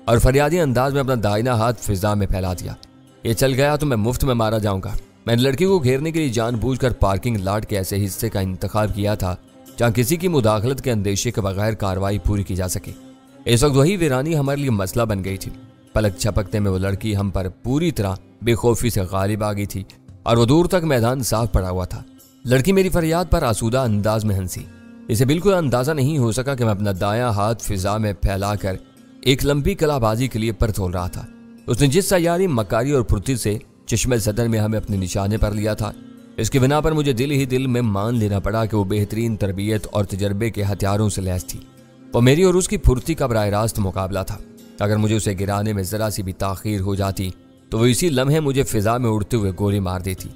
और फरियादी अंदाज में अपना दाहिना हाथ फिजा में फैला दिया। ये चल गया तो मैं मुफ्त में मारा जाऊंगा। मैंने लड़की को घेरने के लिए जानबूझकर पार्किंग लॉट के ऐसे हिस्से का इंतखाब किया था जहां किसी की मुदाखलत के अंदेशे के बगैर कार्रवाई पूरी की जा सके। इस वक्त वही वीरानी हमारे लिए मसला बन गई थी। पलक झपकते में वो लड़की हम पर पूरी तरह बेखौफी से गालिब आ गई थी और वो दूर तक मैदान साफ पड़ा हुआ था। लड़की मेरी फरियाद पर आसूदा अंदाज में हंसी। इसे बिल्कुल अंदाजा नहीं हो सका कि मैं अपना दायां हाथ फिजा में फैलाकर एक लंबी कलाबाजी के लिए पर तोल रहा था। उसने जिस सयारी मकारी और फुर्ती से चश्मे सदर में हमें अपने निशाने पर लिया था, इसकी बिना पर मुझे दिल ही दिल में मान लेना पड़ा कि वो बेहतरीन तरबियत और तजर्बे के हथियारों से लैस थी। वो मेरी और उसकी फुर्ती का बराह रास्त मुकाबला था। अगर मुझे उसे गिराने में जरा सी भी ताखीर हो जाती तो वो इसी लम्हे मुझे फिजा में उड़ते हुए गोली मार देती।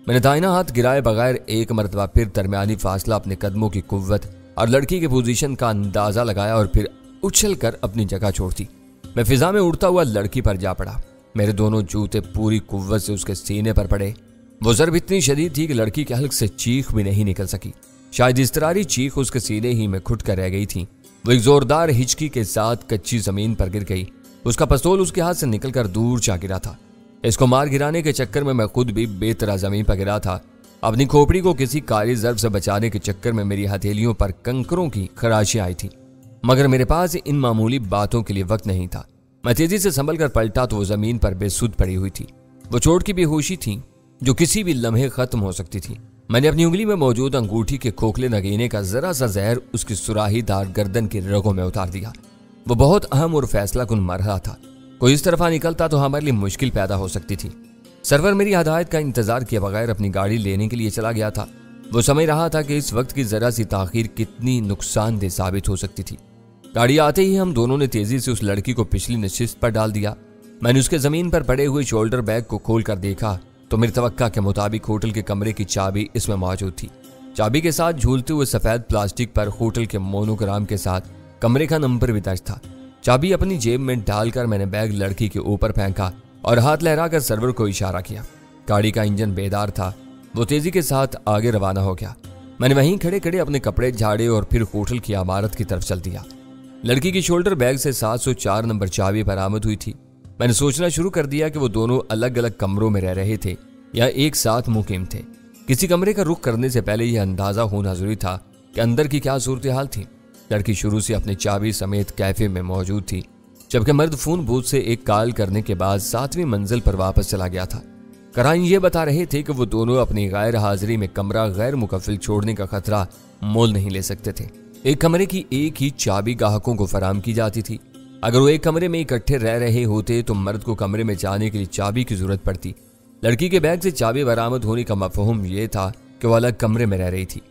मैंने दाहिना हाथ गिराए बगैर एक मरतबा फिर दरमियानी फासला, अपने कदमों की कुव्वत और लड़की के पोजीशन का अंदाजा लगाया और फिर उछल कर अपनी जगह छोड़ती। मैं फिजा में उड़ता हुआ लड़की पर जा पड़ा। मेरे दोनों जूते पूरी कुव्वत से उसके सीने पर पड़े। वो ज़रब इतनी शदीद थी कि लड़की के हल्क से चीख भी नहीं निकल सकी। शायद इस्तरारी चीख उसके सीने ही में खुट कर रह गई थी। वो एक जोरदार हिचकी के साथ कच्ची जमीन पर गिर गई। उसका पिस्तौल उसके हाथ से निकलकर दूर जा गिरा था। इसको मार गिराने के चक्कर में मैं खुद भी बेतरा जमीन पर गिरा था। अपनी खोपड़ी को किसी कारी ज़र्ब से बचाने के चक्कर में मेरी हथेलियों पर कंकरों की खराशियां आई थी, मगर मेरे पास इन मामूली बातों के लिए वक्त नहीं था। मैं तेजी से संभल कर पलटा तो वो जमीन पर बेसुध पड़ी हुई थी। वो चोट की बेहोशी थी जो किसी भी लम्हे खत्म हो सकती थी। मैंने अपनी उंगली में मौजूद अंगूठी के खोखले नगीने का जरा सा जहर उसकी सुराहीदार गर्दन की रगों में उतार दिया। वो बहुत अहम और फैसला कुन मरहला था। कोई इस तरफा निकलता तो हमारे लिए मुश्किल पैदा हो सकती थी। सरवर मेरी हदायत का इंतजार किए बगैर अपनी गाड़ी लेने के लिए चला गया था। वो समझ रहा था कि इस वक्त की जरा सी ताखीर कितनी नुकसानदेह साबित हो सकती थी। गाड़ी आते ही हम दोनों ने तेजी से उस लड़की को पिछली नशिस्त पर डाल दिया। मैंने उसके जमीन पर पड़े हुए शोल्डर बैग को खोल कर देखा तो मेरी तवक्का के मुताबिक होटल के कमरे की चाबी इसमें मौजूद थी। चाबी के साथ झूलते हुए सफेद प्लास्टिक पर होटल के मोनोग्राम के साथ कमरे का नंबर भी दर्ज था। चाबी अपनी जेब में डालकर मैंने बैग लड़की के ऊपर फेंका और हाथ लहराकर सर्वर को इशारा किया। गाड़ी का इंजन बेदार था। वो तेजी के साथ आगे रवाना हो गया। मैंने वहीं खड़े खड़े अपने कपड़े झाड़े और फिर होटल की इमारत की तरफ चल दिया। लड़की की शोल्डर बैग से 704 नंबर चाबी बरामद हुई थी। मैंने सोचना शुरू कर दिया कि वो दोनों अलग अलग कमरों में रह रहे थे या एक साथ मुकीम थे। किसी कमरे का रुख करने से पहले यह अंदाजा होना जरूरी था कि अंदर की क्या सूरत हाल थी। लड़की शुरू से अपनी चाबी समेत कैफे में मौजूद थी, जबकि मर्द फोन बूथ से एक कॉल करने के बाद 7वीं मंजिल पर वापस चला गया था। कराइन ये बता रहे थे कि वो दोनों अपनी गैर हाजिरी में कमरा गैर मुकफ्फिल छोड़ने का खतरा मोल नहीं ले सकते थे। एक कमरे की एक ही चाबी ग्राहकों को फराम की जाती थी। अगर वो एक कमरे में इकट्ठे रह रहे होते तो मर्द को कमरे में जाने के लिए चाबी की जरूरत पड़ती। लड़की के बैग से चाबी बरामद होने का मफहूम ये था कि वो अलग कमरे में रह रही थी।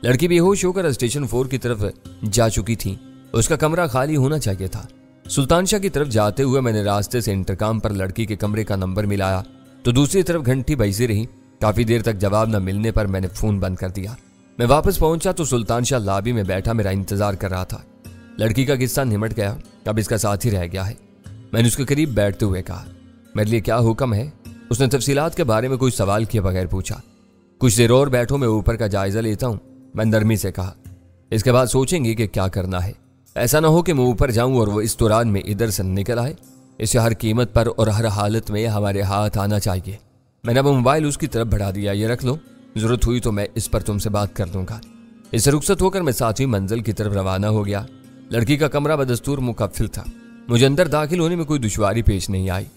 लड़की बेहोश होकर स्टेशन 4 की तरफ जा चुकी थी। उसका कमरा खाली होना चाहिए था। सुल्तान शाह की तरफ जाते हुए मैंने रास्ते से इंटरकॉम पर लड़की के कमरे का नंबर मिलाया तो दूसरी तरफ घंटी बजती रही। काफी देर तक जवाब न मिलने पर मैंने फोन बंद कर दिया। मैं वापस पहुंचा तो सुल्तान शाह लॉबी में बैठा मेरा इंतजार कर रहा था। लड़की का किस्सा निमट गया, अब इसका साथ ही रह गया है। मैंने उसके करीब बैठते हुए कहा, मेरे लिए क्या हुक्म है? उसने तफसीलात के बारे में कोई सवाल किए बगैर पूछा। कुछ देर और बैठो, मैं ऊपर का जायजा लेता हूँ, मैं नरमी से कहा। इसके बाद सोचेंगे कि क्या करना है। ऐसा ना हो कि मैं ऊपर जाऊं और वो इस दौरान में इधर से निकल आए। इसे हर कीमत पर और हर हालत में हमारे हाथ आना चाहिए। मैंने अब मोबाइल उसकी तरफ बढ़ा दिया। ये रख लो, जरूरत हुई तो मैं इस पर तुमसे बात कर दूंगा। इससे रुखसत होकर मैं 7वीं मंजिल की तरफ रवाना हो गया। लड़की का कमरा बदस्तूर मुकफ्फिल था। मुझे अंदर दाखिल होने में कोई दुश्वारी पेश नहीं आई।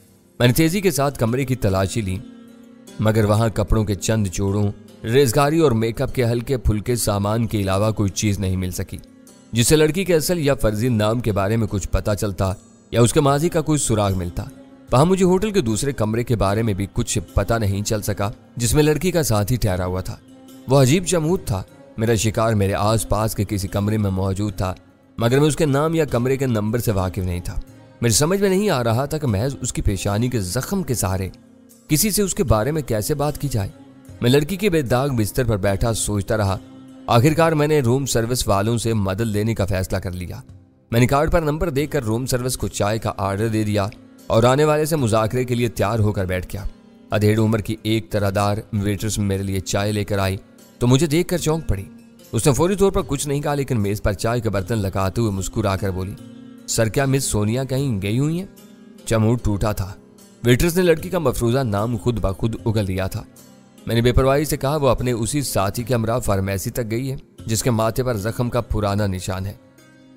मैंने तेजी के साथ कमरे की तलाशी ली, मगर वहां कपड़ों के चंद जोड़ों, रेजगारी और मेकअप के हल्के फुल्के सामान के अलावा कोई चीज नहीं मिल सकी जिससे लड़की के असल या फर्जी नाम के बारे में कुछ पता चलता या उसके माजी का कोई सुराग मिलता। वहां मुझे होटल के दूसरे कमरे के बारे में भी कुछ पता नहीं चल सका जिसमें लड़की का साथी ठहरा हुआ था। वो अजीब जमूद था। मेरा शिकार मेरे आस पास के किसी कमरे में मौजूद था, मगर मैं उसके नाम या कमरे के नंबर से वाकिफ नहीं था। मेरी समझ में नहीं आ रहा था कि महज उसकी पेशानी के जख्म के सहारे किसी से उसके बारे में कैसे बात की जाए। मैं लड़की के बेदाग बिस्तर पर बैठा सोचता रहा। आखिरकार मैंने रूम सर्विस वालों से मदद लेने का फैसला कर लिया। मैंने कार्ड पर नंबर देकर रूम सर्विस को चाय का ऑर्डर दे दिया और आने वाले से मुजाकरे के लिए तैयार होकर बैठ गया। अधेड़ उम्र की एक तरहदार वेट्रेस मेरे लिए चाय लेकर आई तो मुझे देखकर चौंक पड़ी। उसने फौरी तौर पर कुछ नहीं कहा, लेकिन मेज पर चाय के बर्तन लगाते हुए मुस्कुराकर बोली, सर, क्या मिस सोनिया कहीं गई हुई है? चमूट टूटा था। वेट्रेस ने लड़की का मफरूजा नाम खुद ब खुद उगल दिया था। मैंने बेपरवाही से कहा, वो अपने उसी साथी के हमरा फार्मेसी तक गई है जिसके माथे पर जख्म का पुराना निशान है।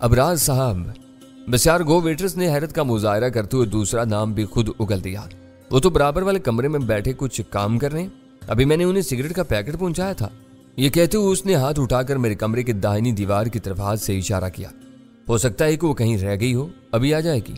अबरार साहब। बस यार गो। वेट्रेस ने हैरत का मुजाहरा करते हुए दूसरा नाम भी खुद उगल दिया। वो तो बराबर वाले कमरे में बैठे कुछ काम कर रहे हैं। अभी मैंने उन्हें सिगरेट का पैकेट पहुंचाया था। ये कहते हुए उसने हाथ उठाकर मेरे कमरे की दाहिनी दीवार की तरफ हाथ से इशारा किया। हो सकता है कि वो कहीं रह गई हो, अभी आ जाएगी।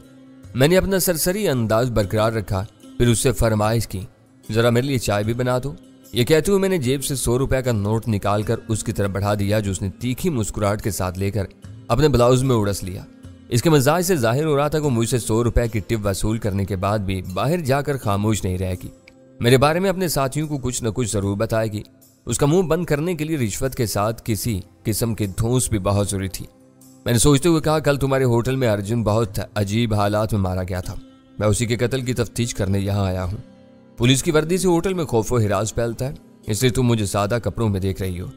मैंने अपना सरसरी अंदाज बरकरार रखा, फिर उससे फरमाइश की, जरा मेरे लिए चाय भी बना दो। ये कहते हुए मैंने जेब से 100 रुपए का नोट निकालकर उसकी तरफ बढ़ा दिया, जो उसने तीखी मुस्कुराहट के साथ लेकर अपने ब्लाउज में उड़स लिया। इसके मजाज से जाहिर हो रहा था कि मुझसे 100 रुपए की टिप वसूल करने के बाद भी बाहर जाकर खामोश नहीं रहेगी। मेरे बारे में अपने साथियों को कुछ न कुछ जरूर बताएगी। उसका मुंह बंद करने के लिए रिश्वत के साथ किसी किस्म की धौंस भी बहुत जरूरी थी। मैंने सोचते हुए कहा, कल तुम्हारे होटल में अर्जुन बहुत अजीब हालात में मारा गया था। मैं उसी के कत्ल की तफ्तीश करने यहाँ आया हूँ। पुलिस की वर्दी से होटल में खौफ व हिरास फैलता है, इसलिए तुम मुझे सादा कपड़ों में देख रही हो।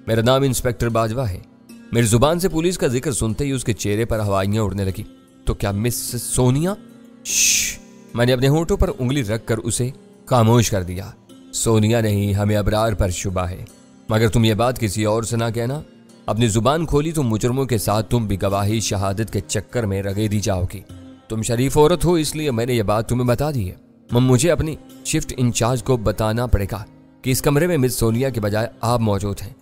मेरा नाम इंस्पेक्टर बाजवा है। मेरी जुबान से पुलिस का जिक्र सुनते ही उसके चेहरे पर हवाइयां उड़ने लगी। तो क्या मिस सोनिया? मैंने अपने होठों पर उंगली रखकर उसे खामोश कर दिया। सोनिया नहीं, हमें अबरार पर शुबा है। मगर तुम ये बात किसी और से ना कहना। अपनी जुबान खोली तो मुजरमों के साथ तुम भी गवाही शहादत के चक्कर में रगेदी जाओगी। तुम शरीफ औरत हो, इसलिए मैंने ये बात तुम्हें बता दी है। मुझे अपनी शिफ्ट इंचार्ज को बताना पड़ेगा कि इस कमरे में मिस सोनिया के बजाय आप मौजूद हैं।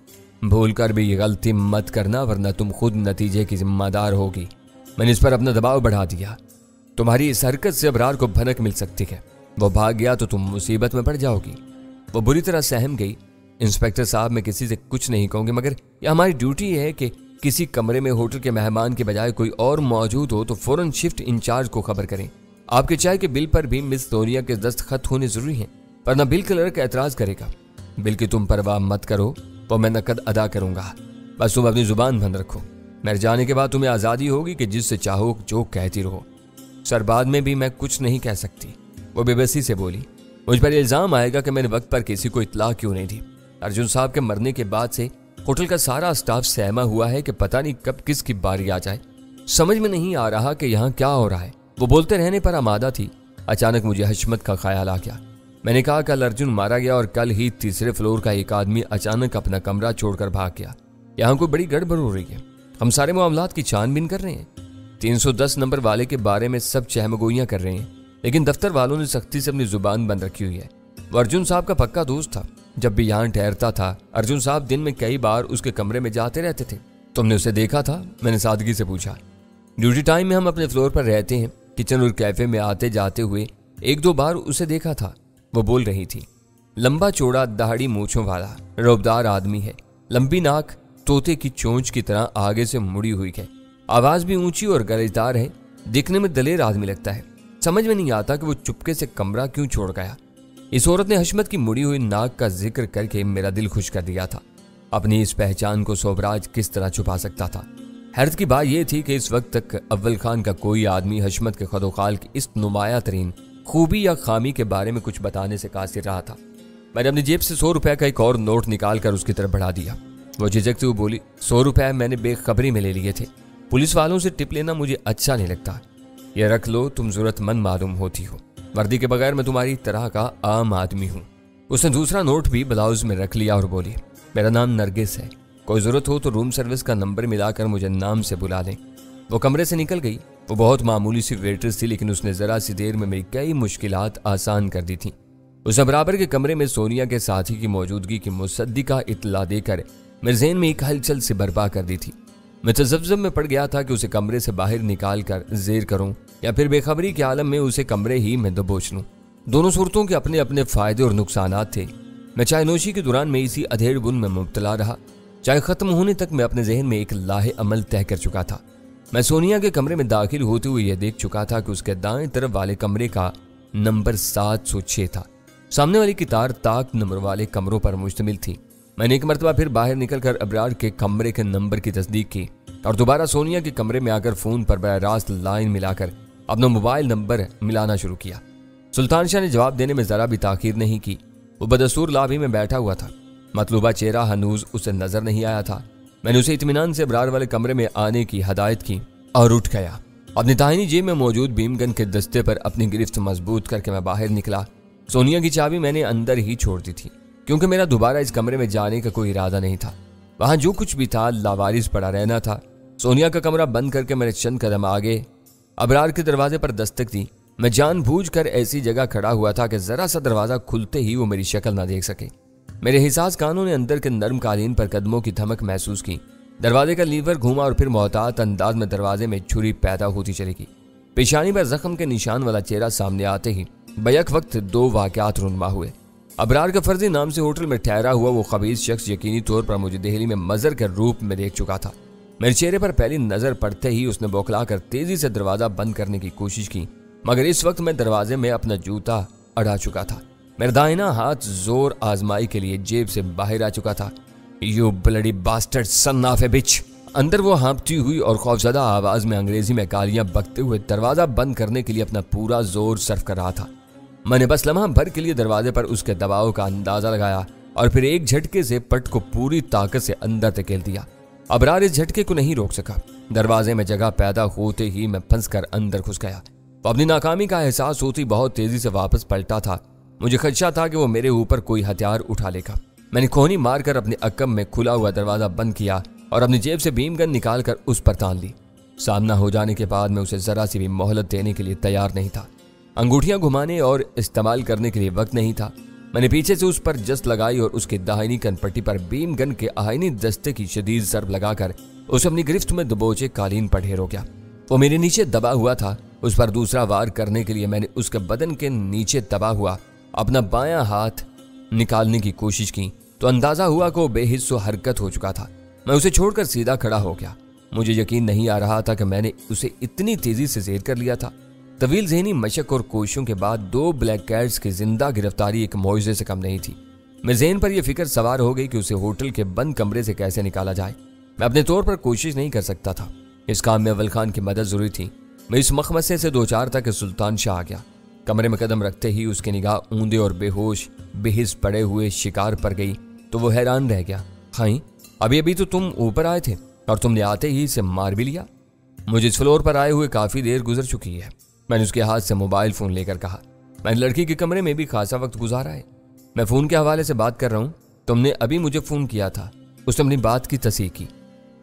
भूल कर भी ये गलती मत करना, वरना तुम खुद नतीजे की जिम्मेदार होगी। मैंने इस पर अपना दबाव बढ़ा दिया। तुम्हारी इस हरकत से अबरार को भनक मिल सकती है। वो भाग गया तो तुम मुसीबत में पड़ जाओगी। वो बुरी तरह सहम गई। इंस्पेक्टर साहब, मैं किसी से कुछ नहीं कहूंगी, मगर यह हमारी ड्यूटी है कि किसी कमरे में होटल के मेहमान के बजाय कोई और मौजूद हो तो फौरन शिफ्ट इंचार्ज को खबर करें। आपके चाय के बिल पर भी मिस सोनिया के दस्तखत होने जरूरी हैं, वरना बिल क्लर्क एतराज करेगा। बिल की तुम परवाह मत करो, वो मैं नकद अदा करूंगा। बस तुम अपनी जुबान बंद रखो। मेरे जाने के बाद तुम्हें आज़ादी होगी कि जिससे चाहो जो कहती रहो। सर, बाद में भी मैं कुछ नहीं कह सकती, वो बेबसी से बोली। मुझ पर इल्जाम आएगा कि मैंने वक्त पर किसी को इत्तला क्यों नहीं दी। अर्जुन साहब के मरने के बाद से होटल का सारा स्टाफ सहमा हुआ है कि पता नहीं कब किसकी बारी आ जाए। समझ में नहीं आ रहा कि यहाँ क्या हो रहा है। वो बोलते रहने पर आमादा थी। अचानक मुझे हशमत का ख्याल आ गया। मैंने कहा, कल अर्जुन मारा गया और कल ही तीसरे फ्लोर का एक आदमी अचानक अपना कमरा छोड़कर भाग गया। यहाँ कोई बड़ी गड़बड़ हो रही है। हम सारे मामलात की छानबीन कर रहे हैं। 310 नंबर वाले के बारे में सब चहमगोइयां कर रहे हैं, लेकिन दफ्तर वालों ने सख्ती से अपनी जुबान बंद रखी हुई है। वो अर्जुन साहब का पक्का दोस्त था। जब भी यहाँ ठहरता था, अर्जुन साहब दिन में कई बार उसके कमरे में जाते रहते थे। तुमने उसे देखा था? मैंने सादगी से पूछा। ड्यूटी टाइम में हम अपने फ्लोर पर रहते हैं। किचन और कैफे में आते जाते हुए 1-2 बार उसे देखा था। वो बोल रही थी। लंबा चौड़ा दाढ़ी मूंछों वाला रौबदार आदमी है। लंबी नाक तोते की चोंच की तरह आगे से मुड़ी हुई है। आवाज भी ऊंची और गरजदार है। दिखने में दलेर आदमी लगता है। समझ में नहीं आता कि वो चुपके से कमरा क्यों छोड़ गया। इस औरत ने हशमत की मुड़ी हुई नाक का जिक्र करके मेरा दिल खुश कर दिया था। अपनी इस पहचान को सोबराज किस तरह छुपा सकता था। हैरत की बात यह थी कि इस वक्त तक अव्वल खान का कोई आदमी हशमत के खदोखाल की इस नुमाया तरीन खूबी या खामी के बारे में कुछ बताने से कासिर रहा था। मैंने अपनी जेब से 100 रुपए का एक और नोट निकाल कर उसकी तरफ बढ़ा दिया। वो झिझकते हुए बोली, 100 रुपए मैंने बेखबरी में ले लिए थे। पुलिस वालों से टिप लेना मुझे अच्छा नहीं लगता। ये रख लो, तुम जरूरतमंद मालूम होती हो। वर्दी के बगैर मैं तुम्हारी तरह का आम आदमी हूँ। उसने दूसरा नोट भी ब्लाउज में रख लिया और बोली, मेरा नाम नरगिस है। कोई जरूरत हो तो रूम सर्विस का नंबर मिलाकर मुझे नाम से बुला लें। वो कमरे से निकल गई। वो बहुत मामूली सी वेट्रेस थी, लेकिन उसने जरा सी देर में मेरी कई मुश्किलात आसान कर दी थी। उसे बराबर के कमरे में सोनिया के साथी की मौजूदगी की मुसद्दिका इत्तला देकर मेरे ज़हन में एक हलचल से बर्पा कर दी थी। मैं तजब्जुब में पड़ गया था कि उसे कमरे से बाहर निकाल कर जेर करूं या फिर बेखबरी के आलम में उसे कमरे ही में दबोच लूं। दोनों सूरतों के अपने अपने फायदे और नुकसानात थे। मैं चाय नोशी के दौरान में इसी अधेड़ बुन में मुब्तला रहा। चाय खत्म होने तक मैं अपने जहन में एक लाहे अमल तय कर चुका था। मैं सोनिया के कमरे में दाखिल होते हुए यह देख चुका था कि उसके दाएं तरफ वाले कमरे का नंबर 706 था। सामने वाली कितार ताक नंबर वाले कमरों पर मुश्तमिल थी। मैंने एक मरतबा फिर बाहर निकलकर अबरार के कमरे के नंबर की तस्दीक की और दोबारा सोनिया के कमरे में आकर फोन पर बराह रास्त लाइन मिलाकर अपना मोबाइल नंबर मिलाना शुरू किया। सुल्तान शाह ने जवाब देने में जरा भी ताखीर नहीं की। वो बदस्तूर लाबी में बैठा हुआ था। मतलूबा चेहरा हनूज उसे नजर नहीं आया था। मैंने उसे इत्मीनान से अबरार वाले कमरे में आने की हदायत की और उठ गया। अपनी दाहिनी जेब में मौजूद भीमगन के दस्ते पर अपनी गिरफ्त मजबूत करके मैं बाहर निकला। सोनिया की चाबी मैंने अंदर ही छोड़ दी थी, क्योंकि मेरा दोबारा इस कमरे में जाने का कोई इरादा नहीं था। वहां जो कुछ भी था लावारिस पड़ा रहना था। सोनिया का कमरा बंद करके मैंने चंद कदम आगे अबरार के दरवाजे पर दस्तक दी। मैं जानबूझकर ऐसी जगह खड़ा हुआ था कि जरा सा दरवाजा खुलते ही वो मेरी शक्ल ना देख सके। मेरे हिसास कानों ने अंदर के नरम कालीन पर कदमों की धमक महसूस की। दरवाजे का लीवर घूमा और फिर मोहतात अंदाज में दरवाजे में छुरी पैदा होती चलेगी। पेशानी पर जख्म के निशान वाला चेहरा सामने आते ही बैक वक्त दो वाकयात रुनमा हुए। अबरार का फर्जी नाम से होटल में ठहरा हुआ वो खबीज शख्स यकीनी तौर पर मुझे दिल्ली में मजर के रूप में देख चुका था। मेरे चेहरे पर पहली नजर पड़ते ही उसने बौखलाकर तेजी से दरवाजा बंद करने की कोशिश की, मगर इस वक्त मैं दरवाजे में अपना जूता अड़ा चुका था। मेरा दाहिना हाथ जोर आजमाई के लिए जेब से बाहर आ चुका था। You bloody bastard son of a bitch. अंदर वो हाँफती हुई और खौफजदा आवाज में अंग्रेजी में गालियां बकते हुए दरवाजा बंद करने के लिए अपना पूरा जोर सर्फ कर रहा था। मैंने बस लम्हा भर के लिए दरवाजे पर उसके दबाव का अंदाजा लगाया और फिर एक झटके से पट को पूरी ताकत से अंदर धकेल दिया। अबरार इस झटके को नहीं रोक सका। दरवाजे में जगह पैदा होते ही मैं फंसकर अंदर घुस गया। तो अपनी नाकामी का एहसास होती बहुत तेजी से वापस पलटा था। मुझे खदशा था कि वो मेरे ऊपर कोई हथियार उठा लेगा। मैंने कोहनी मारकर अपने अक्कम में खुला हुआ दरवाजा बंद किया और अपनी जेब से भीमगन निकालकर उस पर तान ली। सामना हो जाने के बाद मैं उसे जरा सी भी मोहलत देने के लिए तैयार नहीं था। अंगूठियां घुमाने और इस्तेमाल करने के लिए वक्त नहीं था। मैंने पीछे से उस पर जस्त लगाई और उसकी दाहिनी कनपट्टी पर भीमगन के आईनी दस्ते की शदीद ज़रब लगाकर उसे अपनी गिरफ्त में दबोचे कालीन पर ढेर हो गया। वो मेरे नीचे दबा हुआ था। उस पर दूसरा वार करने के लिए मैंने उसके बदन के नीचे दबा हुआ अपना बायां हाथ निकालने की कोशिश की तो अंदाजा हुआ कि वो बेहिस्सो हरकत हो चुका था। मैं उसे छोड़कर सीधा खड़ा हो गया। मुझे यकीन नहीं आ रहा था कि मैंने उसे इतनी तेजी से ज़ेर कर लिया था। तवील ज़हनी मशक और कोशिशों के बाद दो ब्लैक कैट्स की जिंदा गिरफ्तारी एक मौजज़े से कम नहीं थी। मेरे ज़हन पर यह फिक्र सवार हो गई कि उसे होटल के बंद कमरे से कैसे निकाला जाए। मैं अपने तौर पर कोशिश नहीं कर सकता था। इस काम में अव्वल खान की मदद जरूरी थी। मैं इस मखमसे से दो चार तक सुल्तान शाह आ गया। कमरे में कदम रखते ही उसकी निगाह ऊंधे और बेहोश बेहिस पड़े हुए शिकार पर गई तो वो हैरान रह गया। खाई, अभी अभी तो तुम ऊपर आए थे और तुमने आते ही इसे मार भी लिया। मुझे इस फ्लोर पर आए हुए काफ़ी देर गुजर चुकी है। मैंने उसके हाथ से मोबाइल फ़ोन लेकर कहा। मैंने लड़की के कमरे में भी खासा वक्त गुजारा है। मैं फ़ोन के हवाले से बात कर रहा हूँ। तुमने अभी मुझे फ़ोन किया था। उसने अपनी बात की तस्दीक की।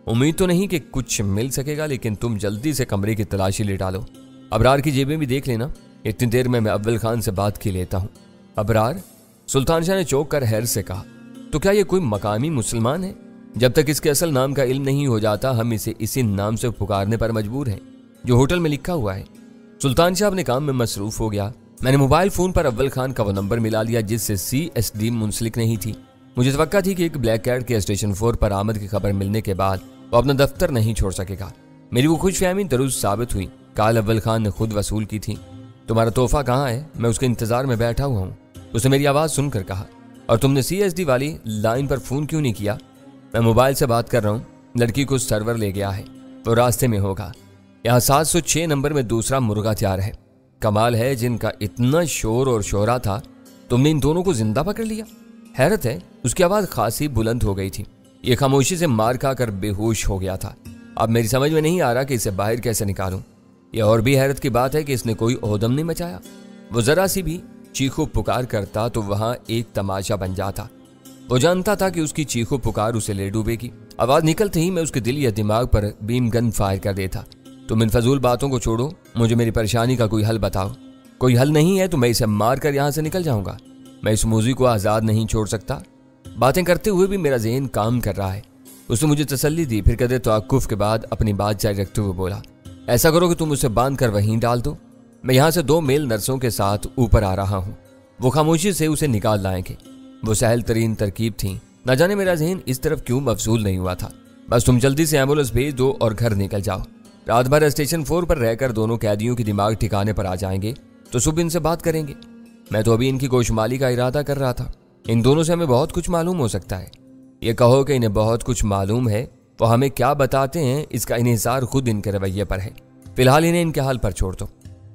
उम्मीद तो नहीं कि कुछ मिल सकेगा, लेकिन तुम जल्दी से कमरे की तलाशी ले डालो। अबरार की जेबें भी देख लेना। इतनी देर में मैं अव्वल खान से बात की लेता हूँ। अबरार? सुल्तान शाह ने चौंक कर हैर से कहा। तो क्या ये कोई मकामी मुसलमान है? जब तक इसके असल नाम का इल्म नहीं हो जाता हम इसे इसी नाम से पुकारने पर मजबूर हैं जो होटल में लिखा हुआ है। सुल्तान शाह अपने काम में मसरूफ हो गया। मैंने मोबाइल फ़ोन पर अव्वल खान का वो नंबर मिला लिया जिससे CSD मुंसलिक नहीं थी। मुझे तवक्का थी कि एक ब्लैक कैट के स्टेशन 4 पर आमद की खबर मिलने के बाद वो अपना दफ्तर नहीं छोड़ सकेगा। मेरी वो खुशफहमी दुरुस्त साबित हुई। काल अव्वल खान ने खुद वसूल की थी। तुम्हारा तोहफा कहाँ है? मैं उसके इंतजार में बैठा हुआ हूँ। उसने मेरी आवाज़ सुनकर कहा। और तुमने CSD वाली लाइन पर फ़ोन क्यों नहीं किया? मैं मोबाइल से बात कर रहा हूँ। लड़की को सर्वर ले गया है, वो रास्ते में होगा। यहाँ 706 नंबर में दूसरा मुर्गा तैयार है। कमाल है, जिनका इतना शोर और शोरा था तुमने इन दोनों को जिंदा पकड़ लिया। हैरत है, उसकी आवाज़ खासी बुलंद हो गई थी। ये खामोशी से मार खाकर बेहोश हो गया था। अब मेरी समझ में नहीं आ रहा कि इसे बाहर कैसे निकालूं। यह और भी हैरत की बात है कि इसने कोई ओहदम नहीं मचाया। वो जरा सी भी चीखो पुकार करता तो वहां एक तमाशा बन जाता। वो जानता था कि उसकी चीखो पुकार उसे ले डूबेगी। आवाज निकलते ही मैं उसके दिल या दिमाग पर बीम गन फायर कर देता। तुम इन फजूल बातों को छोड़ो, मुझे मेरी परेशानी का कोई हल बताओ। कोई हल नहीं है तो मैं इसे मार कर यहाँ से निकल जाऊंगा। मैं इस मूजी को आज़ाद नहीं छोड़ सकता। बातें करते हुए भी मेरा ज़हन काम कर रहा है। उसने मुझे तसल्ली दी, फिर कदर तवक्कुफ के बाद अपनी बात जारी रखते हुए बोला, ऐसा करो कि तुम उसे बांध कर वहीं डाल दो। मैं यहाँ से 2 मेल नर्सों के साथ ऊपर आ रहा हूँ। वो खामोशी से उसे निकाल लाएंगे। वो सहल तरीन तरकीब थी। न जाने मेरा जहन इस तरफ क्यों मफसूल नहीं हुआ था। बस तुम जल्दी से एम्बुलेंस भेज दो और घर निकल जाओ। रात भर स्टेशन 4 पर रहकर दोनों कैदियों की दिमाग ठिकाने पर आ जाएंगे तो सुबह इनसे बात करेंगे। मैं तो अभी इनकी गोशमाली का इरादा कर रहा था। इन दोनों से हमें बहुत कुछ मालूम हो सकता है। ये कहो कि इन्हें बहुत कुछ मालूम है, वो हमें क्या बताते हैं इसका इन्हिसार खुद इनके रवैये पर है। फिलहाल इन्हें इनके हाल पर छोड़ दो।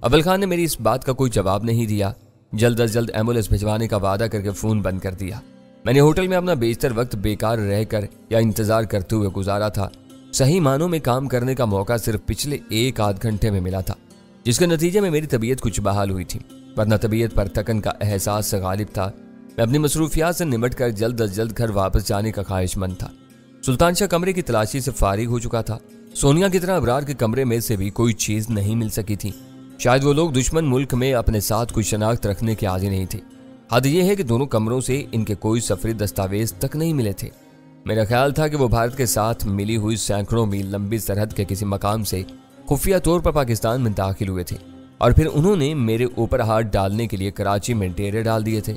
अव्वल खान ने मेरी इस बात का कोई जवाब नहीं दिया। जल्द अज जल्द एम्बुलेंस भिजवाने का वादा करके फ़ोन बंद कर दिया। मैंने होटल में अपना बेशतर वक्त बेकार रहकर या इंतज़ार करते हुए गुजारा था। सही मानों में काम करने का मौका सिर्फ पिछले 1 आध घंटे में मिला था, जिसके नतीजे में मेरी तबीयत कुछ बहाल हुई थी, वरना तबीयत पर थकन का एहसास गालिब था। मैं अपनी मसरूफियात से निमट कर जल्द अज जल्द घर वापस जाने का ख्वाहिशमंद था। सुल्तान शाह कमरे की तलाशी से फारिग हो चुका था। सोनिया की तरह अबरार के कमरे में से भी कोई चीज नहीं मिल सकी थी। शायद वो लोग दुश्मन मुल्क में अपने साथ कोई शनाख्त रखने के आदी नहीं थे। हद यह है कि दोनों कमरों से इनके कोई सफरी दस्तावेज तक नहीं मिले थे। मेरा ख्याल था कि वो भारत के साथ मिली हुई सैकड़ों मील लंबी सरहद के किसी मकाम से खुफिया तौर पर पाकिस्तान में दाखिल हुए थे और फिर उन्होंने मेरे ऊपर हाथ डालने के लिए कराची में डेरे डाल दिए थे।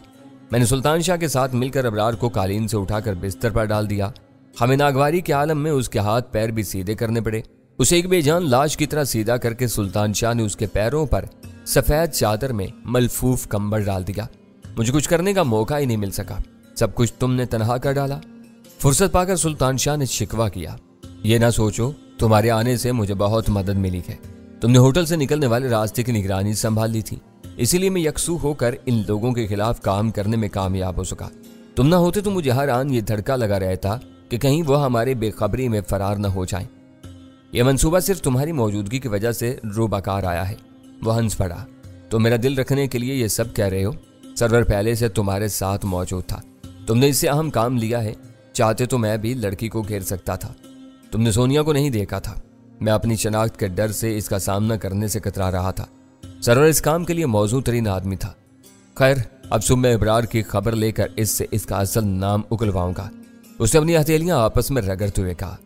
मैंने सुल्तान शाह के साथ मिलकर अबरार को कालीन से उठाकर बिस्तर पर डाल दिया। हमें नागवारी के आलम में उसके हाथ पैर भी सीधे करने पड़े। उसे एक बेजान लाश की तरह सीधा करके सुल्तान शाह ने उसके पैरों पर सफेद चादर में मलफूफ कंबल डाल दिया। मुझे कुछ करने का मौका ही नहीं मिल सका। सब कुछ तुमने तनहा कर डाला। फुर्सत पाकर सुल्तान शाह ने शिकवा किया, ये ना सोचो तुम्हारे आने से मुझे बहुत मदद मिली है। तुमने होटल से निकलने वाले रास्ते की निगरानी संभाल ली थी, इसीलिए मैं यकसू होकर इन लोगों के खिलाफ काम करने में कामयाब हो सका। तुम ना होते तो मुझे हर आन ये धड़का लगा रहता कि कहीं वो हमारे बेखबरी में फरार न हो जाएं। यह मंसूबा सिर्फ तुम्हारी मौजूदगी की वजह से रूबाकार आया है। वो हंस पड़ा। तो मेरा दिल रखने के लिए ये सब कह रहे हो? सरवर पहले से तुम्हारे साथ मौजूद था। तुमने इससे अहम काम लिया है। चाहते तो मैं भी लड़की को घेर सकता था। तुमने सोनिया को नहीं देखा था। मैं अपनी शनाख्त के डर से इसका सामना करने से कतरा रहा था। सरवर इस काम के लिए मौजूद तरीन आदमी था। खैर, अब सुबह मैं इब्रार की खबर लेकर इससे इसका असल नाम उगलवाऊंगा। उसने अपनी हथेलियां आपस में रगड़ते हुए कहा,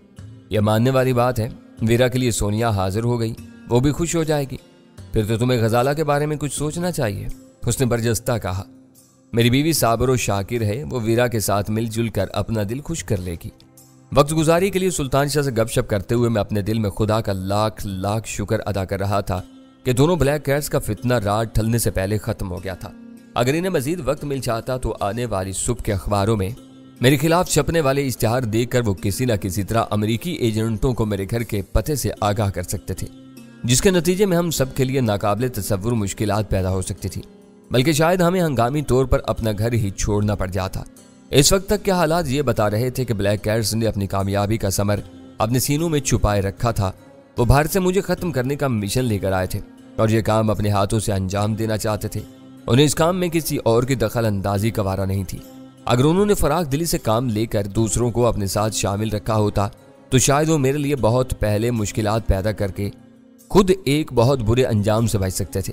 यह मानने वाली बात है। वीरा के लिए सोनिया हाजिर हो गई, वो भी खुश हो जाएगी। फिर तो तुम्हें गजाला के बारे में कुछ सोचना चाहिए, उसने बरजस्ता कहा। मेरी बीवी साबर और शाकिर है, वो वीरा के साथ मिलजुल कर अपना दिल खुश कर लेगी। वक्त गुजारी के लिए सुल्तान शाह से गपशप करते हुए मैं अपने दिल में खुदा का लाख लाख शुक्र अदा कर रहा था कि दोनों ब्लैक कैट्स का फितना रात ढलने से पहले खत्म हो गया था। अगर इन्हें मजीद वक्त मिल जाता तो आने वाली सुबह के अखबारों में मेरे खिलाफ छपने वाले इश्तिहार देखकर वो किसी न किसी तरह अमेरिकी एजेंटों को मेरे घर के पते से आगाह कर सकते थे, जिसके नतीजे में हम सब के लिए नाकाबिले तसव्वुर मुश्किलात पैदा हो सकती थी, बल्कि शायद हमें हंगामी तौर पर अपना घर ही छोड़ना पड़ जाता। इस वक्त तक के हालात ये बता रहे थे कि ब्लैक कैट्स ने अपनी कामयाबी का समर अपने सीनों में छुपाए रखा था। वो भारत से मुझे खत्म करने का मिशन लेकर आए थे और ये काम अपने हाथों से अंजाम देना चाहते थे। उन्हें इस काम में किसी और की दखल अंदाजी गवारा नहीं थी। अगर उन्होंने फराख दिली से काम लेकर दूसरों को अपने साथ शामिल रखा होता तो शायद वो मेरे लिए बहुत पहले मुश्किलात पैदा करके खुद एक बहुत बुरे अंजाम से बच सकते थे।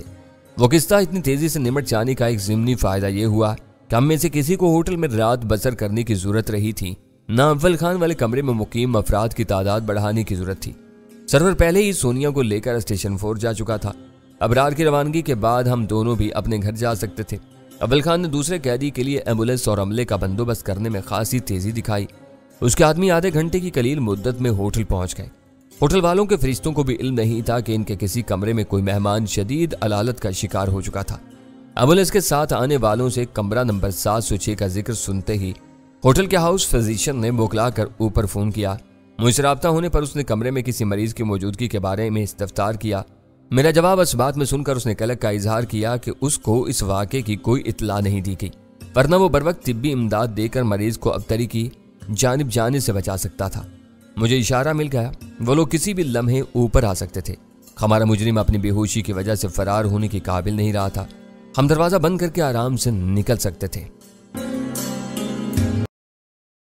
वो किस्सा इतनी तेजी से निमट जाने का एक ज़िमनी फायदा ये हुआ कि हम में से किसी को होटल में रात बसर करने की जरूरत रही थी, ना अव्वल खान वाले कमरे में मुकीम अफराद की तादाद बढ़ाने की जरूरत थी। सरवर पहले ही सोनिया को लेकर स्टेशन 4 जा चुका था। अबरार की रवानगी के बाद हम दोनों भी अपने घर जा सकते थे। अव्वल खान ने दूसरे कैदी के लिए एम्बुलेंस और अमले का बंदोबस्त करने में खासी तेजी दिखाई। उसके आदमी आधे घंटे की कलील मुद्दत में होटल पहुंच गए। होटल वालों के फरिश्तों को भी इल्म नहीं था कि इनके किसी कमरे में कोई मेहमान शदीद अलालत का शिकार हो चुका था। एम्बुलेंस के साथ आने वालों से कमरा नंबर 706 का जिक्र सुनते ही होटल के हाउस फिजिशियन ने बुकला कर ऊपर फोन किया। मुझसे राब्ता होने पर उसने कमरे में किसी मरीज की मौजूदगी के बारे में इस्तफ्तार किया। मेरा जवाब इस बात में सुनकर उसने कलक का इजहार किया कि उसको इस वाक़े की कोई इत्तला नहीं दी गई, वरना वो बर वक्त तिब्बी इमदाद देकर मरीज को अबतरी की जानिब जाने से बचा सकता था। मुझे इशारा मिल गया, वो लोग किसी भी लम्हे ऊपर आ सकते थे। हमारा मुजरिम अपनी बेहोशी की वजह से फरार होने के काबिल नहीं रहा था। हम दरवाज़ा बंद करके आराम से निकल सकते थे।